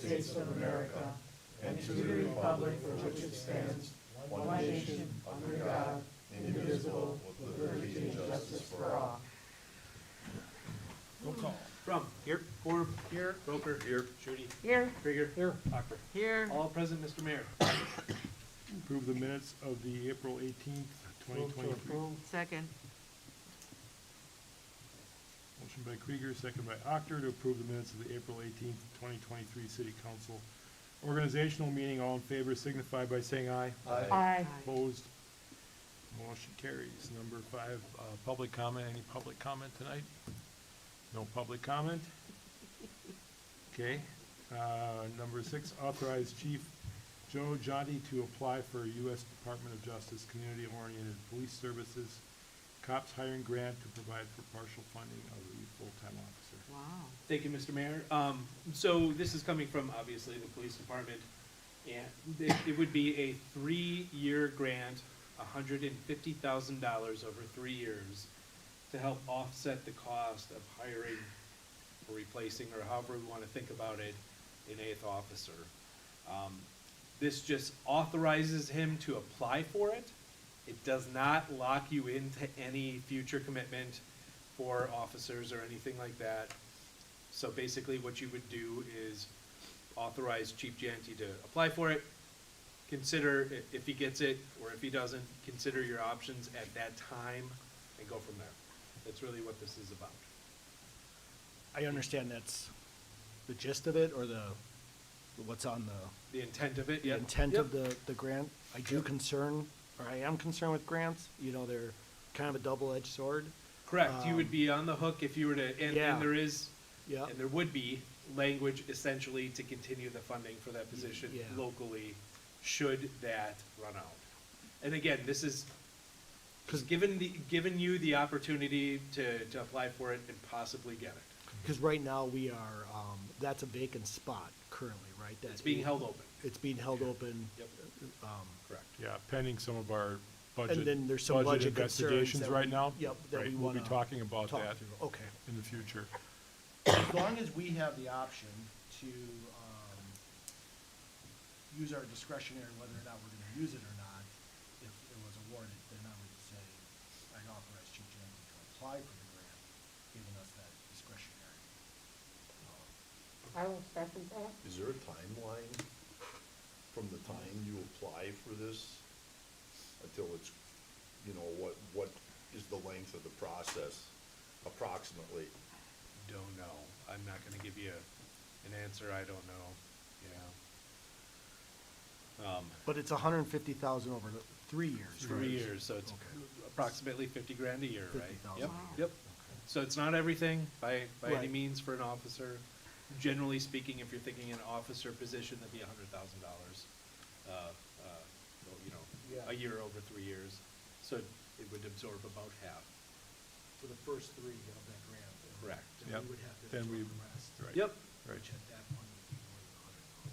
States of America and to the republic for which it stands, one nation, under God, indivisible, with liberty and justice for all. Roll call. From. Here. Forbes. Here. Roker. Here. Shooty. Here. Krieger. Here. Proctor. Here. All present, Mr. Mayor. Approve the minutes of the April 18th, 2023. Second. Motion by Krieger, second by Actor to approve the minutes of the April 18th, 2023 City Council organizational meeting. All in favor signify by saying aye. Aye. Opposed? Motion carries. Number 5, public comment. Any public comment tonight? No public comment? Okay. Number 6, authorize Chief Joe Jonti to apply for a U.S. Department of Justice Community Oriented Police Services COPS hiring grant to provide for partial funding of the full-time officer. Wow. Thank you, Mr. Mayor. So this is coming from, obviously, the police department, and it would be a 3-year grant, $150,000 over 3 years, to help offset the cost of hiring or replacing, or however we want to think about it, an 8th officer. This just authorizes him to apply for it. It does not lock you into any future commitment for officers or anything like that. So basically what you would do is authorize Chief Jonti to apply for it, consider if he gets it or if he doesn't, consider your options at that time and go from there. That's really what this is about. I understand that's the gist of it, or what's on The intent of it, the yeah. intent of the grant. I am concerned with grants. You know, they're kind of a double-edged sword. Correct, you would be on the hook if you were to, and Yeah. there is, Yeah. and there would be language essentially to continue the funding for that position Yeah. locally, should that run out. And again, this is given you the opportunity to apply for it and possibly get it. Because right now we are, that's a vacant spot currently, right? It's being held open. It's being held open. Yep, correct. Yeah, pending some of our budget. And then there's some budget concerns investigations that right we- now. yep, that Right, we we'll be wanna talking about talk that through. Okay. in the future. As long as we have the option to use our discretionary whether or not we're going to use it or not, if it was awarded, then I would say I'd authorize Chief Jonti to apply for the grant, giving us that discretionary. I will second that. Is there a timeline from the time you apply for this until it's, what is the length of the process approximately? Don't know. I'm not gonna give you an answer, I don't know, yeah. But it's 150,000 over 3 years. 3 years, so it's Okay. approximately 50 grand a year, right? 50,000 Yep, a year. yep. So it's not everything by any Right. means for an officer. Generally speaking, if you're thinking an officer position, that'd be $100,000, Yeah. a year over 3 years. So it would absorb about half. For the first 3 of that grant. Correct. Then Yep. we would have to Then absorb we- the rest. Right. Yep. Right. Which at that point would be more than 100,000.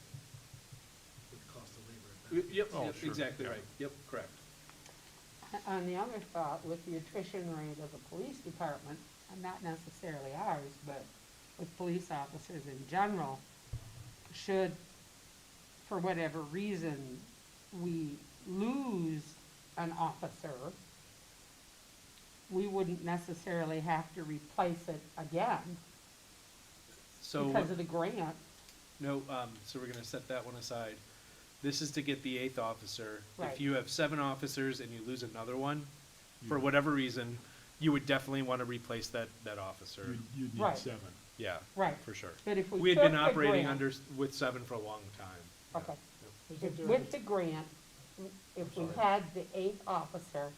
With the cost of labor. at that Yep, Oh, yep, sure, exactly yeah. right. Yep, correct. On the other thought, with the attrition rate of the police department, and not necessarily ours, but with police officers in general, should, for whatever reason, we lose an officer, we wouldn't necessarily have to replace it again So. because of the grant. No, so we're gonna set that one aside. This is to get the 8th officer. Right. If you have 7 officers and you lose another one, for whatever reason, you would definitely wanna replace that officer. You'd need Right. 7. Yeah. Right. For sure. But if We we had took been the operating grant, with 7 for a long time. okay, Yep. with the grant, if we had the 8th officer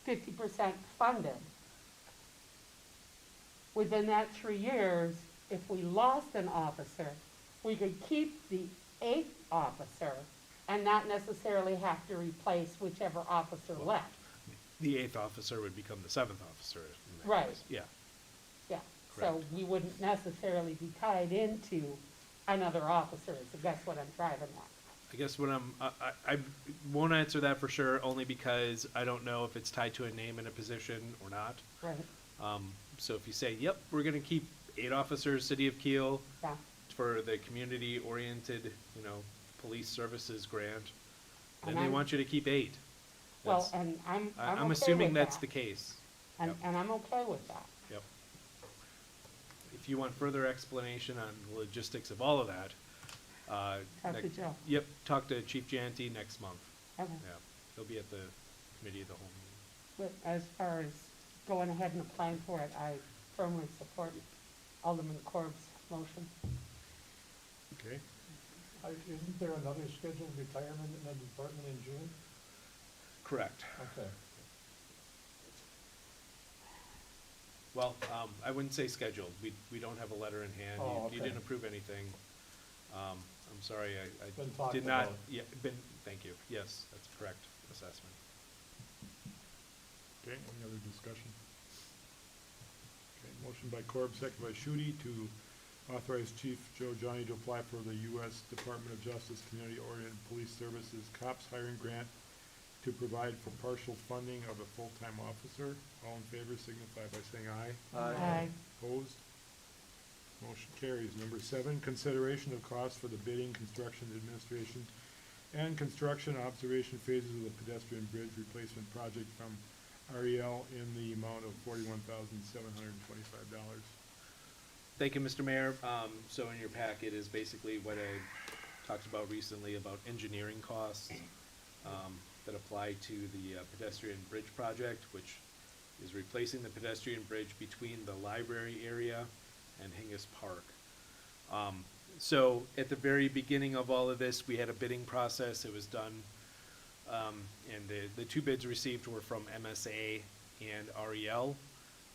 50% funded, within that 3 years, if we lost an officer, we could keep the 8th officer and not necessarily have to replace whichever officer left. The 8th officer would become the 7th officer. in that Right. case. Yeah. Yeah, so Correct. we wouldn't necessarily be tied into another officer, so that's what I'm driving at. I guess what I won't answer that for sure, only because I don't know if it's tied to a name and a position or not. Right, So if you say, yep, we're gonna keep 8 officers, City of Kiel, yeah, for the community-oriented, you know, police services grant, then And they I'm- want you to keep 8. Well, That's- and I'm I'm okay assuming with that's that. the case. And, Yep. and I'm okay with that. Yep. If you want further explanation on the logistics of all of that, Talk to Joe. Yep, talk to Chief Janty next month. Okay. Yeah, he'll be at the committee of the whole meeting. But as far as going ahead and applying for it, I firmly support Alderman Corb's motion. Okay, Isn't there another scheduled retirement in the department in June? Correct. Okay. Well, I wouldn't say scheduled. We don't have a letter in hand. Oh, You okay. didn't approve anything. I'm sorry, Been I talked did not, about. yeah, thank you. Yes, that's a correct assessment. okay, any other discussion? Okay, motion by Corb, second by Shooty to authorize Chief Joe Johnny to apply for the U.S. Department of Justice Community Oriented Police Services COPS hiring grant to provide for partial funding of a full-time officer. All in favor signify by saying aye. Aye. Opposed? Motion carries. Number 7, consideration of costs for the bidding, construction, administration, and construction observation phases of the pedestrian bridge replacement project from REL in the amount of $41,725. Thank you, Mr. Mayor. So in your packet is basically what I talked about recently about engineering costs that apply to the pedestrian bridge project, which is replacing the pedestrian bridge between the library area and Hingis Park. So at the very beginning of all of this, we had a bidding process. It was done, and the 2 bids received were from MSA and REL.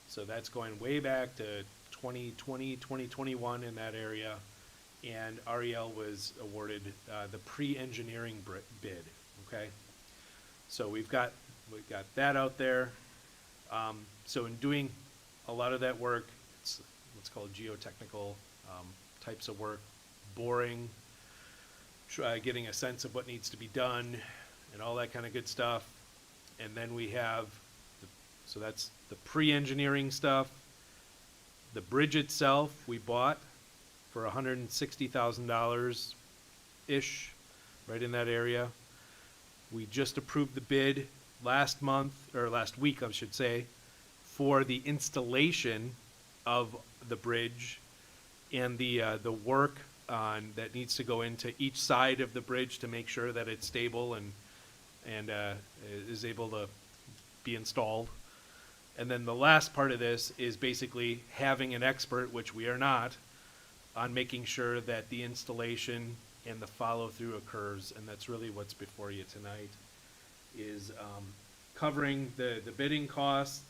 So that's going way back to 2020, 2021 in that area. And REL was awarded the pre-engineering bid, okay? So we've got that out there. So in doing a lot of that work, it's what's called geotechnical types of work, boring, getting a sense of what needs to be done, and all that kind of good stuff. And then we have, so that's the pre-engineering stuff. The bridge itself, we bought for $160,000-ish, right in that area. We just approved the bid last month, or last week, I should say, for the installation of the bridge and the work on, that needs to go into each side of the bridge to make sure that it's stable and is able to be installed. And then the last part of this is basically having an expert, which we are not, on making sure that the installation and the follow-through occurs, and that's really what's before you tonight, is covering the bidding costs,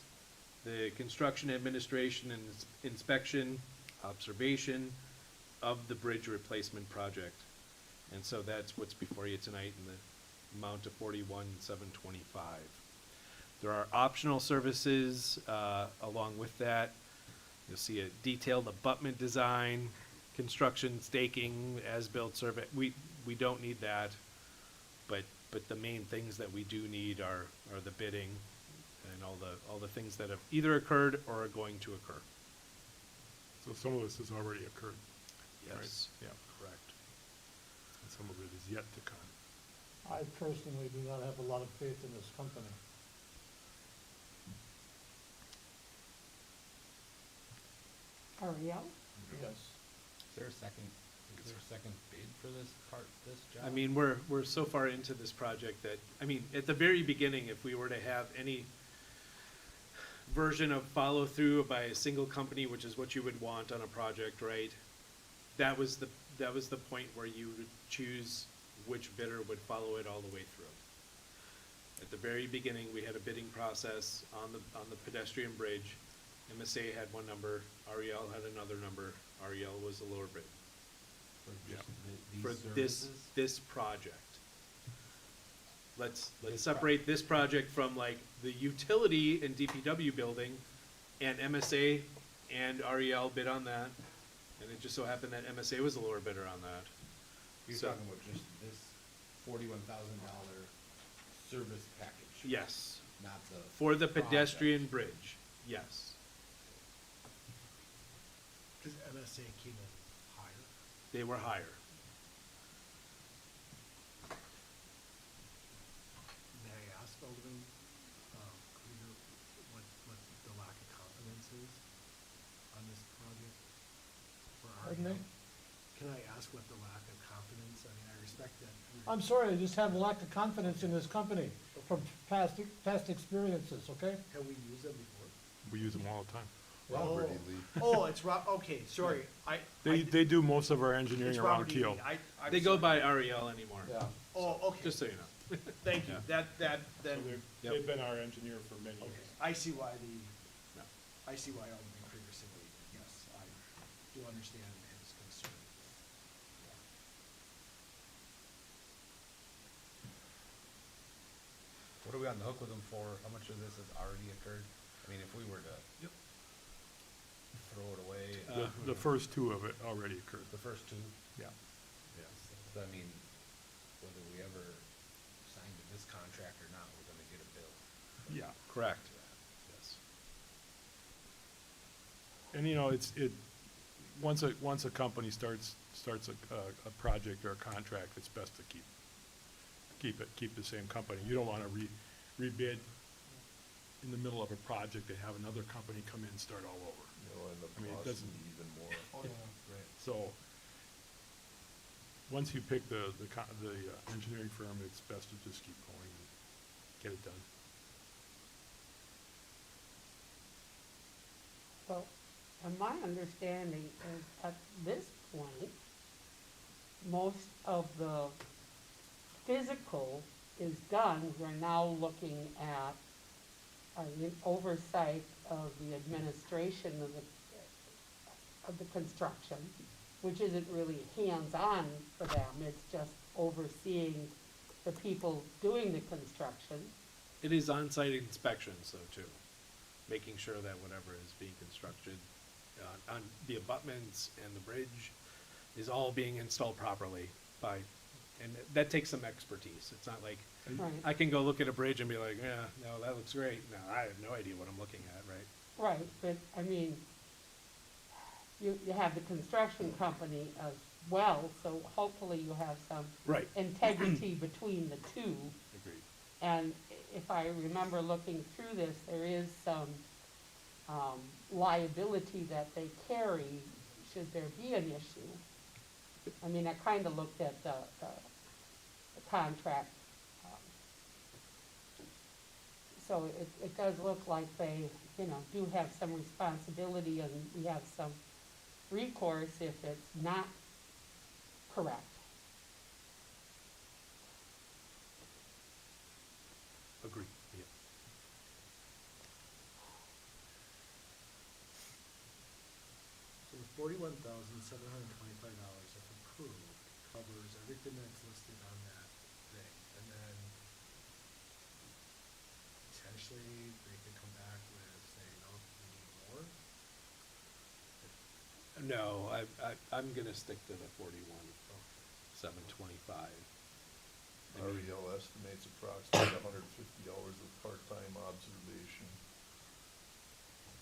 the construction administration and inspection, observation of the bridge replacement project. And so that's what's before you tonight in the amount of $41,725. There are optional services along with that. You'll see a detailed abutment design, construction, staking, as-built survey. We don't need that, but the main things that we do need are the bidding and all the things that have either occurred or are going to occur. So some of this has already occurred, right? Yes, Yeah, correct. and some of it is yet to come. I personally do not have a lot of faith in this company. REL? Yes. Is there a second bid for this job? I mean, we're so far into this project that, I mean, at the very beginning, if we were to have any version of follow-through by a single company, which is what you would want on a project, right? That was the point where you would choose which bidder would follow it all the way through. At the very beginning, we had a bidding process on the pedestrian bridge. MSA had one number, REL had another number. REL was the lower bid. For just For these services? this project. Let's This separate this project from like the utility and DPW building, and MSA and REL bid on that, and it just so happened that MSA was the lower bidder on that. You're So- talking about just this $41,000 service package? Yes, Not the. for the project. pedestrian bridge, yes. Because MSA came in higher. they were higher. May I ask, Alderman, Krieger, what the lack of confidence is on this project for Pardon me? REL? Can I ask what the lack of confidence, I mean, I respect that. I'm sorry, I just have a lack of confidence in this company from past experiences, okay? Have we used them before? We use them all the time. Robert E. Oh. Lee. Oh, it's okay, sorry, They do most of our engineering It's around Robert E. Kiel. Lee. I'm They go sorry. by REL anymore. Oh, okay, Just so you know. thank you, Yeah. then, Yep. They've been our engineer for many okay, years. I see why No. Alderman Krieger said wait, yes, I do understand his concern. What are we on the hook with them for? How much of this has already occurred? I mean, if we were to throw it away, The first two of it already occurred. the first two, Yeah. yes. So I mean, whether we ever signed this contract or not, we're gonna get a bill. Yeah. Correct. Yes. And once a company starts a project or a contract, it's best to keep the same company. You don't wanna rebid in the middle of a project and have another company come in and start all over. And the I mean, it cost doesn't- would be even more. Oh, yeah, right. So, once you pick the engineering firm, it's best to just keep going and get it done. Well, and my understanding is at this point, most of the physical is done. We're now looking at an oversight of the administration of the construction, which isn't really hands-on for them. It's just overseeing the people doing the construction. It is on-site inspections though too, making sure that whatever is being constructed on the abutments and the bridge is all being installed properly and that takes some expertise. It's not like Right. I can go look at a bridge and be like, yeah, no, that looks great. No, I have no idea what I'm looking at, right? Right, but, I mean, you have the construction company as well, so hopefully you have some Right. integrity between the two. Agreed. And if I remember looking through this, there is some liability that they carry should there be an issue. I mean, I kind of looked at the contract. So it does look like they, do have some responsibility and we have some recourse if it's not correct. Agreed, yeah. So the $41,725, if approved, covers everything that's listed on that thing, and then potentially they could come back with, say, no, we need more? No, I'm gonna stick to the 41,725. REL estimates approximately $150 of part-time observation.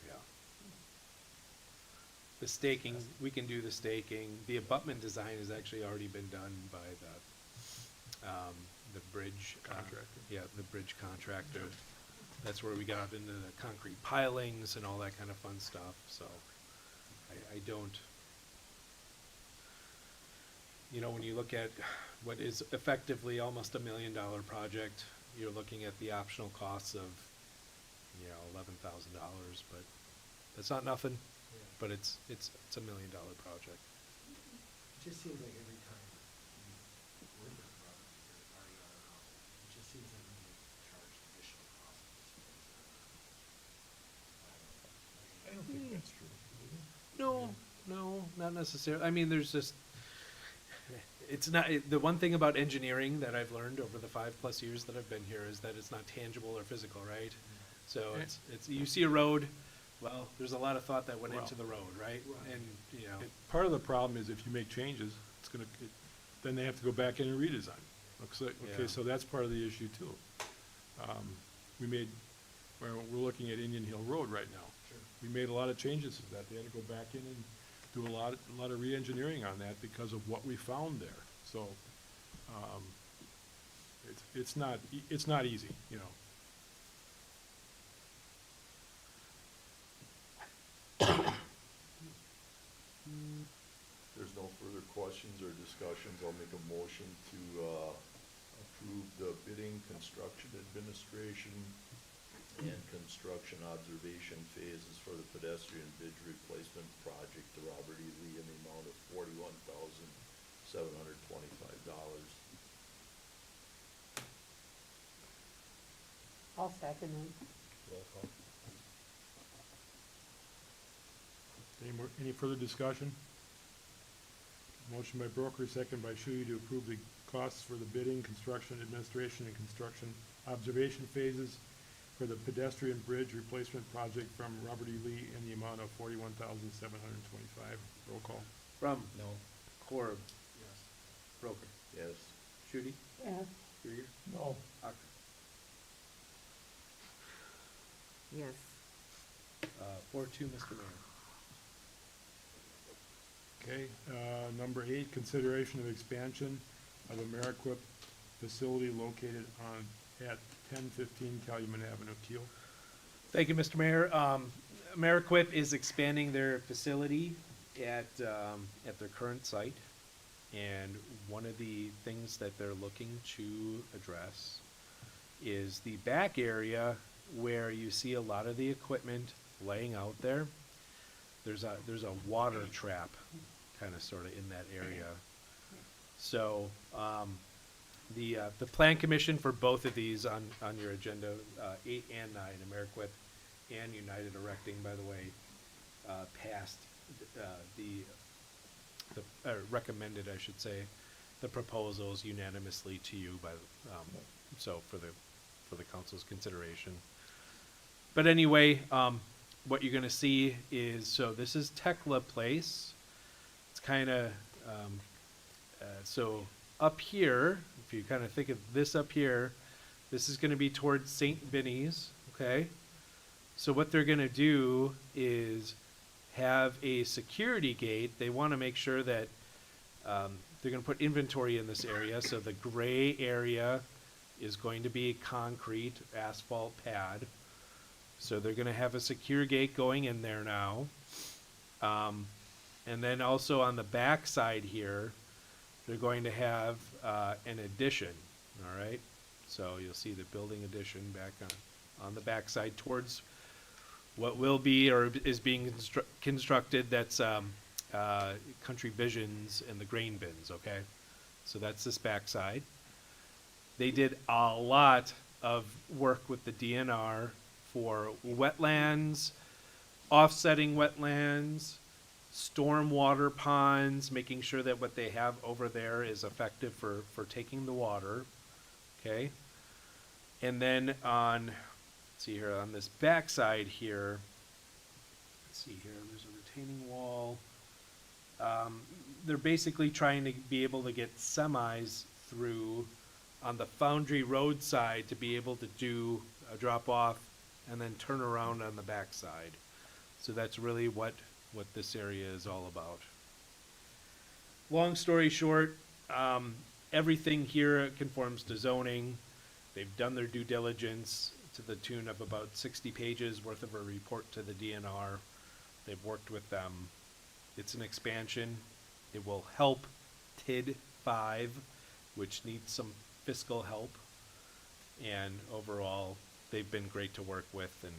Yeah. The staking, we can do the staking. The abutment design has actually already been done by the bridge. Contractor. Yeah, the bridge contractor. That's where we got into the concrete pilings and all that kind of fun stuff, so I don't. When you look at what is effectively almost $1 million project, you're looking at the optional costs of, $11,000, but that's not nothing, Yeah. but it's $1 million project. It just seems like every time we work with a project here at REL, it just seems like we get charged additional costs. I don't think that's true. No, not necessarily. I mean, there's just, it's not, the one thing about engineering that I've learned over the 5+ years that I've been here is that it's not tangible or physical, right? So Yeah. it's, you see a road, well, there's a lot of thought that went Well. into the road, right? Right. And, Part of the problem is if you make changes, then they have to go back in and redesign. Okay, Yeah. so that's part of the issue too. We're looking at Indian Hill Road right now. Sure. We made a lot of changes to that. They had to go back in and do a lot of re-engineering on that because of what we found there. So, it's not easy, you know. There's no further questions or discussions, I'll make a motion to, approve the bidding, construction administration, and construction observation phases for the pedestrian bridge replacement project to Robert E. Lee in the amount of $41,725. I'll second it. Roll call. Any further discussion? Motion by Broker, second by Shuey to approve the costs for the bidding, construction administration, and construction observation phases for the pedestrian bridge replacement project from Robert E. Lee in the amount of $41,725. Roll call. From No. Corb, Yes. Broker, Yes. Shooty, Yes. Krieger, No. Huck. Yes. 4-2, Mr. Mayor. Okay, number 8, consideration of expansion of Ameriquip facility located at 1015 Calumet Avenue, Kiel. Thank you, Mr. Mayor. Ameriquip is expanding their facility at their current site. And one of the things that they're looking to address is the back area where you see a lot of the equipment laying out there. There's a water trap kind of sort of in that area. So, the plan commission for both of these on your agenda, 8 and 9, Ameriquip and United Erecting, by the way, passed recommended, I should say, the proposals unanimously to you by, so for the council's consideration. But anyway, what you're gonna see is, so this is Tekla Place. It's kind of, so up here, if you kind of think of this up here, this is gonna be towards St. Vinny's, okay? So what they're gonna do is have a security gate. They wanna make sure that, they're gonna put inventory in this area, so the gray area is going to be a concrete asphalt pad. So they're gonna have a secure gate going in there now. And then also on the back side here, they're going to have an addition, all right? So you'll see the building addition back on the back side towards what will be or is being constructed. That's Country Visions and the grain bins, okay? So that's this back side. They did a lot of work with the DNR for wetlands, offsetting wetlands, stormwater ponds, making sure that what they have over there is effective for taking the water, okay? And then on, let's see here, on this backside here, let's see here, there's a retaining wall. They're basically trying to be able to get semis through on the Foundry Road side to be able to do a drop off and then turn around on the backside. So that's really what this area is all about. Long story short, everything here conforms to zoning. They've done their due diligence to the tune of about 60 pages worth of a report to the DNR. They've worked with them. It's an expansion. It will help TID 5, which needs some fiscal help. And overall, they've been great to work with and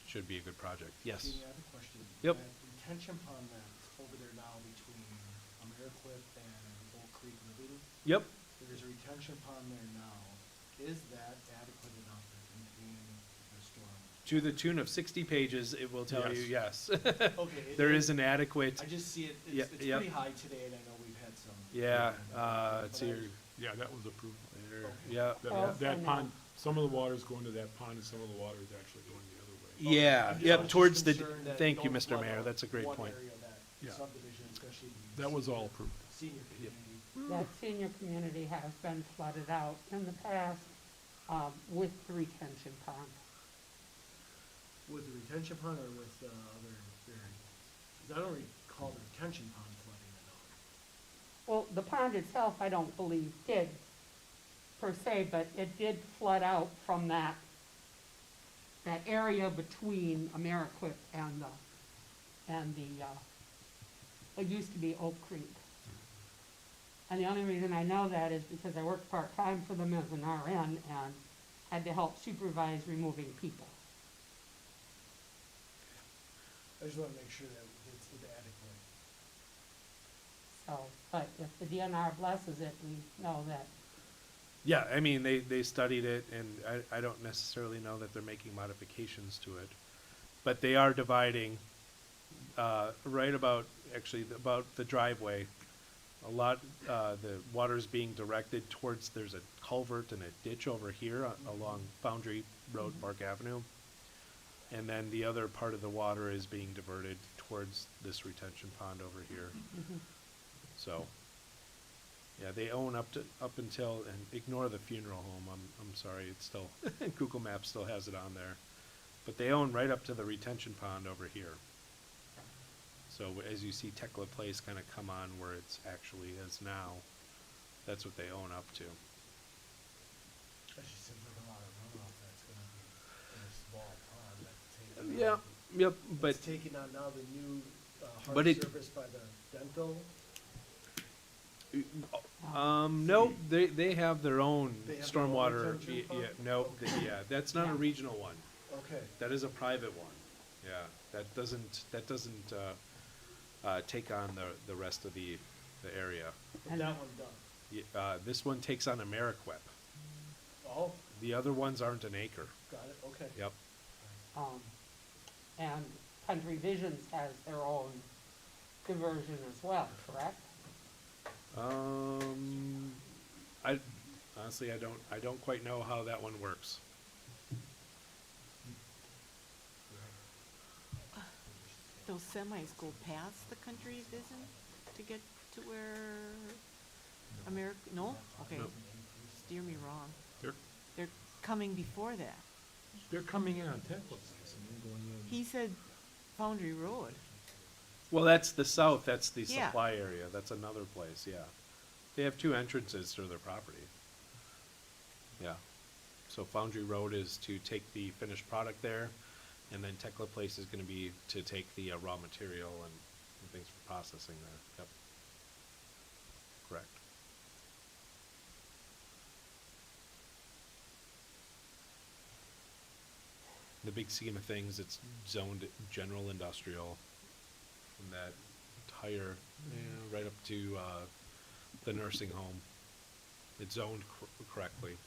should be a good project. Yes? Jamie, I have a question. Yep. That retention pond that's over there now between Ameriquip and Oak Creek Living, Yep. there's a retention pond there now. Is that adequate enough to contain the storm? To the tune of 60 pages, it will tell you yes. Okay. There is an adequate, I just see it, Yeah, it's yep. pretty high today, and I know we've had some. yeah, But it's here, Yeah, that was approved. later. Okay. Yeah, Oh, That I know. pond, some of the water's going to that pond and some of the water is actually going the other way. yeah, I'm just- yep, I'm just towards the, concerned that thank you, don't Mr. flood Mayor, out that's a great one point. area of that Yeah. subdivision, especially the That was senior- all approved. Senior Yep. community. That senior community has been flooded out in the past, with the retention pond. With the retention pond or with other very? Because I don't recall the retention pond flooding at all. Well, the pond itself, I don't believe did per se, but it did flood out from that area between Amerequip and it used to be Oak Creek. And the only reason I know that is because I worked part-time for them as an RN and had to help supervise removing people. I just want to make sure that it's adequate. So, but if the DNR blesses it, we know that. Yeah, I mean, they studied it, and I don't necessarily know that they're making modifications to it. But they are dividing, right about the driveway. A lot, the water's being directed towards, there's a culvert and a ditch over here along Foundry Road, Park Avenue. And then the other part of the water is being diverted towards this retention pond over here. So, yeah, they own up until, and ignore the funeral home, I'm sorry, it's still, Google Maps still has it on there. But they own right up to the retention pond over here. So as you see Tekla Place kind of come on where it's actually is now, that's what they own up to. Actually seems like a lot of runoff that's gonna be in a small pond that's taking. Yeah, yep, but It's taking on now the new, But hard it- surface by the dental. no, they have their own They have their own stormwater. retention Yeah, pond? no, Okay. yeah, that's not a Yeah. regional one. Okay. That is a private one. Yeah, that doesn't take on the rest of the area. But And- that one does. This one takes on Amerequip. Oh, The other ones aren't an acre. got it, okay. Yep. And Country Visions has their own diversion as well, correct? I honestly, I don't quite know how that one works. Those semis go past the country vision to get to where no? Okay, No. steer me wrong. They're, They're coming before that. they're coming in on Tekla Place and then going in. He said Foundry Road. Well, that's the south, that's the Yeah. supply area, that's another place, yeah. They have two entrances to their property. Yeah. So Foundry Road is to take the finished product there, and then Tekla Place is gonna be to take the raw material and things for processing there, yep. Correct. The big scheme of things, it's zoned general industrial from that entire, right up to, the nursing home. It's zoned correctly.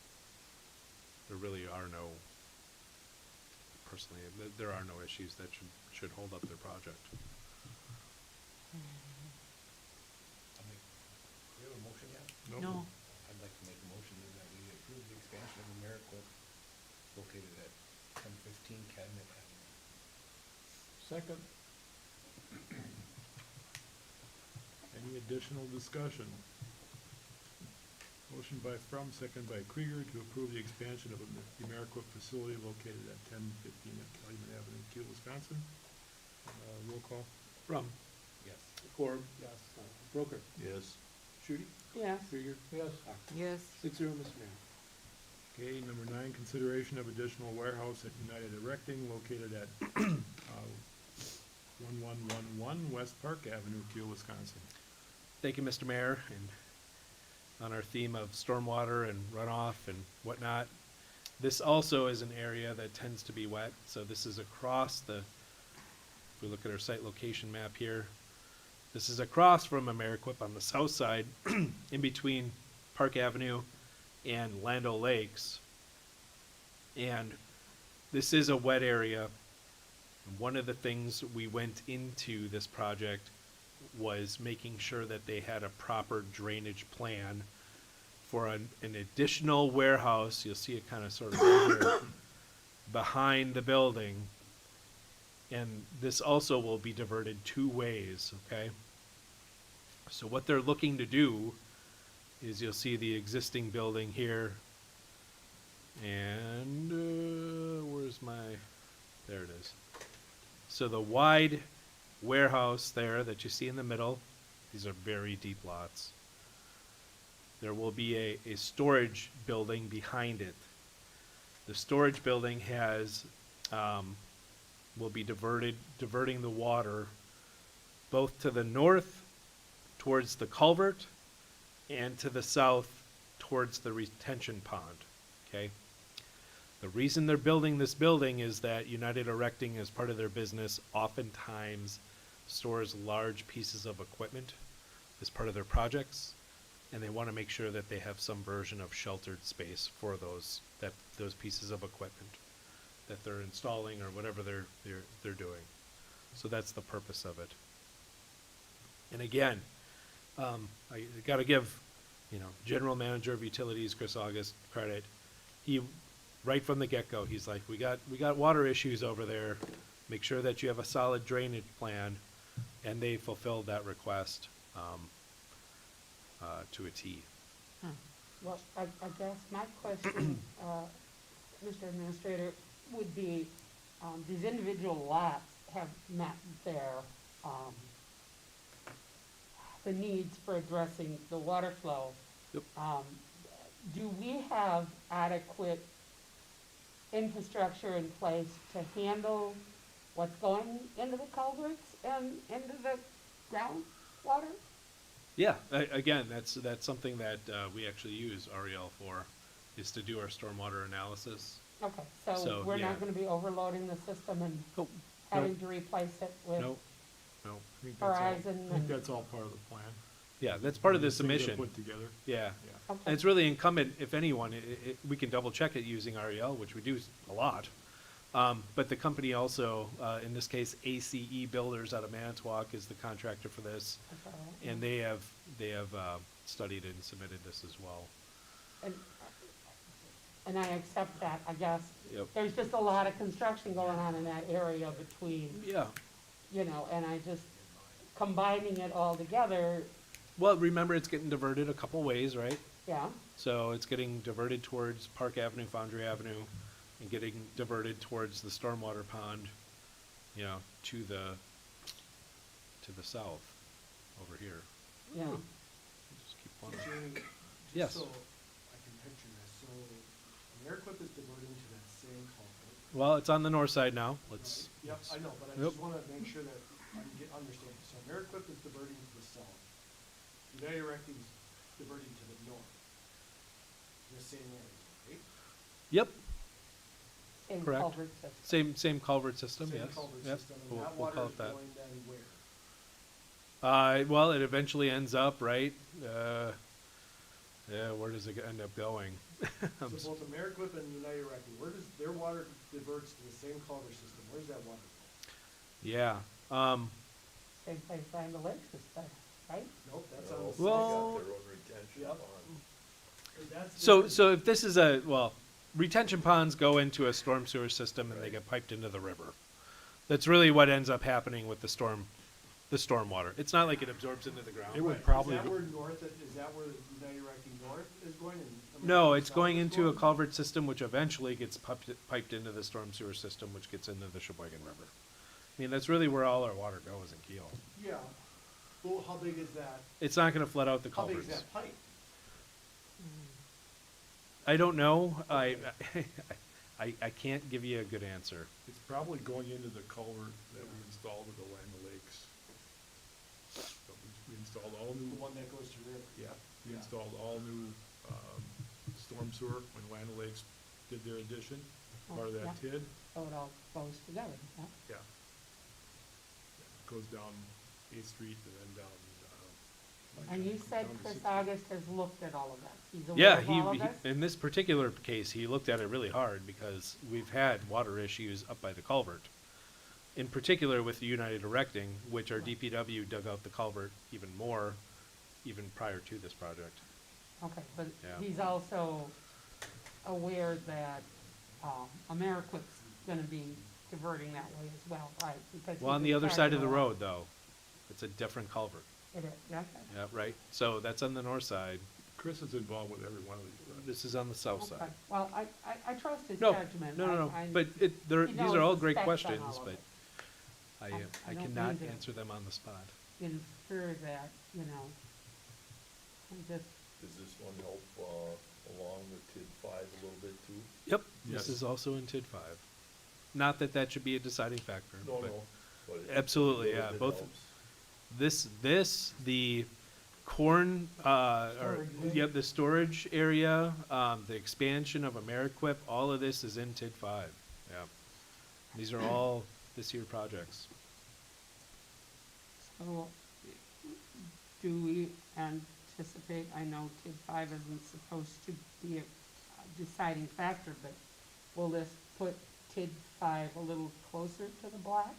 There really are no, personally, there are no issues that should hold up their project. We have a motion yet? No, I'd like to make a motion that we approve the expansion of Amerequip located at 1015 Cabinet Avenue. Second. Any additional discussion? Motion by From, second by Krieger to approve the expansion of the Amerequip facility located at 1015 Calumet Avenue, Kiel, Wisconsin. Roll call. From, Yes. Corb, Yes. Broker, Yes. Shooty, Yes. Krieger. Yes. yes, 6-0, Mr. Mayor. Okay, number 9, consideration of additional warehouse at United Erecting located at 1111 West Park Avenue, Kiel, Wisconsin. Thank you, Mr. Mayor, and on our theme of stormwater and runoff and whatnot, this also is an area that tends to be wet, so this is across the, if we look at our site location map here, this is across from Amerequip on the south side, in between Park Avenue and Land O'Lakes. And this is a wet area. And one of the things we went into this project was making sure that they had a proper drainage plan for an additional warehouse. You'll see it kind of sort of over here behind the building. And this also will be diverted 2 ways, okay? So what they're looking to do is you'll see the existing building here. And where's my, there it is. So the wide warehouse there that you see in the middle. These are very deep lots. There will be a storage building behind it. The storage building has, will be diverting the water both to the north towards the culvert and to the south towards the retention pond, okay? The reason they're building this building is that United Erecting, as part of their business, oftentimes stores large pieces of equipment as part of their projects, and they want to make sure that they have some version of sheltered space for those pieces of equipment that they're installing or whatever they're doing. So that's the purpose of it. And again, I got to give, General Manager of Utilities Chris August credit. He, right from the get-go, he's like, we got water issues over there. Make sure that you have a solid drainage plan, and they fulfilled that request to a T. Well, I guess my question, Mr. Administrator, would be, these individual lots have met their, the needs for addressing the water flow. Yep. Do we have adequate infrastructure in place to handle what's going into the culverts and into the groundwater? Yeah, again, that's something that we actually use REL for, is to do our stormwater analysis. Okay, So, so we're yeah. not gonna be overloading the system and Nope. having to replace it with No, I think that's all, Horizon I think and, that's all part of the plan. Yeah, that's part of the Things are submission. Put together, Yeah. yeah. And okay, it's really incumbent, if anyone, we can double check it using REL, which we do a lot. But the company also, in this case, ACE Builders out of Manitowoc is the contractor for this. that's all right. And they have studied and submitted this as well. And I accept that, I guess. Yep. There's just a lot of construction going on in that area between, Yeah. and I just, combining it all together, Well, remember, it's getting diverted a couple ways, right? yeah, So it's getting diverted towards Park Avenue, Foundry Avenue, and getting diverted towards the stormwater pond, to the south, over here. yeah. Just keep on. Jamie, Yes. just so I can picture this, so Ameriquip is diverting to that same culvert. Well, it's on the north side now. Let's. Yep, I know, but I Yep. just wanna make sure that I'm understanding. So Ameriquip is diverting to the south. United Erecting's diverting to the north. In the same area, right? Yep. Same Correct. culvert system. Same culvert system. Same Yes. culvert Yep. system, and We'll that call water it is that. going then where? Well, it eventually ends up right. Yeah. Where does it end up going? So both Ameriquip and United Erecting, where does their water diverts to the same culvert system? Where's that water go? Yeah. Same place Land Lakes is there, right? Nope, that's on the south. Well- They got their own retention Yep. pond. That's So different. if this is retention ponds go into a storm sewer system and they get piped into the river. That's really what ends up happening with the stormwater. It's not like it absorbs into the ground. It would Right, probably Is that go- where north, is that where United Erecting North is going and? No, Ameriquip it's South going is into a culvert system which eventually gets piped into the storm sewer system, which gets into the Sheboygan River. I mean, that's really where all our water goes in Kiel. Yeah. Well, how big is that? It's not gonna flood out the How big is culverts. that pipe? I don't know. I can't give you a good answer. It's probably going into the culvert that we installed at the Land Lakes. So we installed all The new, one that goes to river? yeah, we Yeah. installed all new, storm sewer when Land Lakes did their addition, part of Yeah. that TID. So it all goes together, yeah? Yeah. Goes down 8th Street and then down, And you said down to Chris 6th. August has looked at all of that. He's Yeah, aware of all of this? in this particular case, he looked at it really hard because we've had water issues up by the culvert. In particular with the United Erecting, which our DPW dug out the culvert even more, even prior to this project. Okay, but Yeah. he's also aware that, Ameriquip's gonna be diverting that way as well, right? Because Well, on he's the in other charge side of the the lot. road, though, it's a different culvert. It is, okay. Yeah, right? So that's on the north side. Chris is involved with every one of these projects. This is on the south Okay, side. well, I trust his No, judgment. no, I- but these he knows are all the great specs on questions, all of but it. I I don't cannot mean to- answer them on the spot. infer that, you know. I'm just, Does this one help, along with TID 5 a little bit too? Yep, Yes. this is also in TID 5. Not that that should be a deciding factor, No, but no. But it- absolutely, a little yeah, bit both- helps. the corn, or, Storage bin. yep, the storage area, the expansion of AmeriQuip, all of this is in TID 5, yeah. These are all this year projects. so, do we anticipate, I know TID 5 isn't supposed to be a deciding factor, but will this put TID 5 a little closer to the black?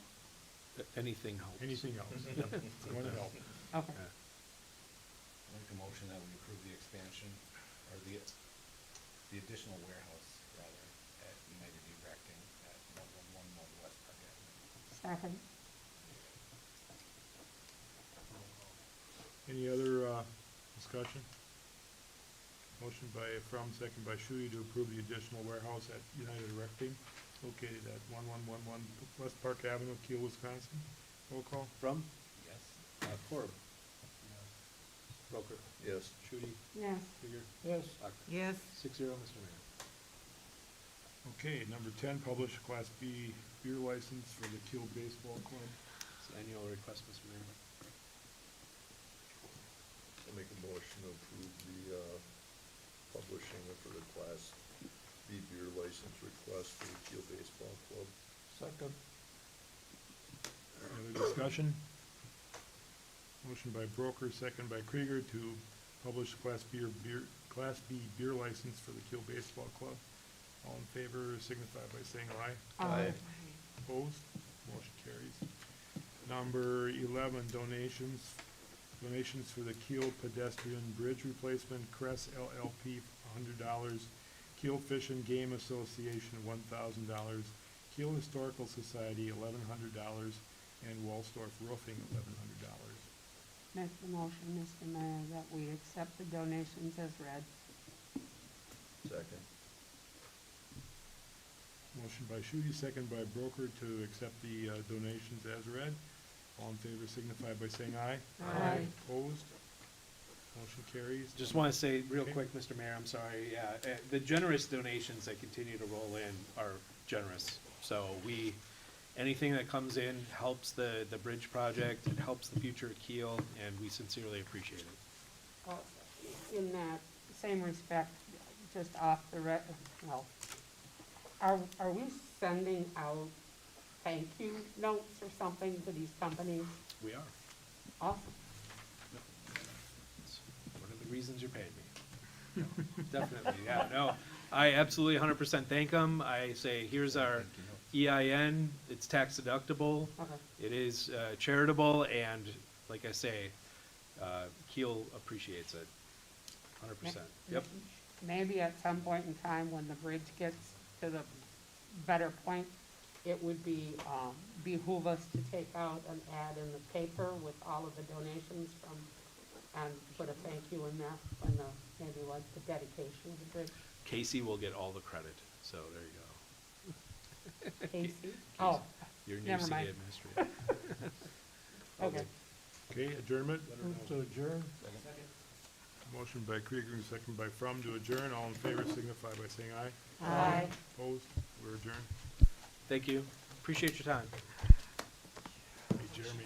Anything helps. Anything else? Yep, want to help. Okay. Yeah. I make a motion that we approve the expansion, or the additional warehouse, rather, at United Erecting at 111 West Park Avenue. Second, Any other discussion? Motion by From, second by Shuey to approve the additional warehouse at United Erecting located at 1111 West Park Avenue, Kiel, Wisconsin. Roll call. From, Yes. Korb. Broker. Yes. Shooty. yes. Krieger. Yes. Acker. Yes, 6-0, Mr. Mayor. Okay, number 10, publish Class B beer license for the Kiel Baseball Club. It's an annual request, Mr. Mayor. I'll make a motion to approve the, publishing for the Class B beer license request for the Kiel Baseball Club. Second. Any other discussion? Motion by Broker, second by Krieger to publish Class B beer license for the Kiel Baseball Club. All in favor signify by saying aye. Aye. Opposed? Motion carries. Number 11, donations. Donations for the Kiel pedestrian bridge replacement, Cress LLP, $100. Kiel Fish and Game Association, $1,000. Kiel Historical Society, $1,100. And Wallstorf Roofing, $1,100. Make the motion, Mr. Mayor, that we accept the donations as read. Second. Motion by Shuey, second by Broker to accept the donations as read. All in favor signify by saying aye. Aye. Opposed? Motion carries. Just want to say real Okay. quick, Mr. Mayor, I'm sorry, yeah, the generous donations that continue to roll in are generous. So anything that comes in helps the bridge project, it helps the future of Kiel, and we sincerely appreciate it. In that same respect, just off the well, are we sending out thank you notes or something to these companies? We are. Awesome. It's one of the reasons you're paying me. No, definitely, yeah, no. I absolutely 100% thank them. I say, here's our EIN, it's tax deductible. Okay. It is charitable, and like I say, Kiel appreciates it, 100%. Yep. Maybe at some point in time, when the bridge gets to the better point, it would be, behoove us to take out an ad in the paper with all of the donations from, and put a thank you in there, when maybe like the dedication of the bridge. Casey will get all the credit, so there you go. Casey? Oh, Your new Never city mind. administrator. okay. Okay, adjournment. Move to adjourn. Motion by Krieger, second by From to adjourn. All in favor signify by saying aye. Aye. Opposed? We're adjourned. Thank you. Appreciate your time. Hey, Jeremy.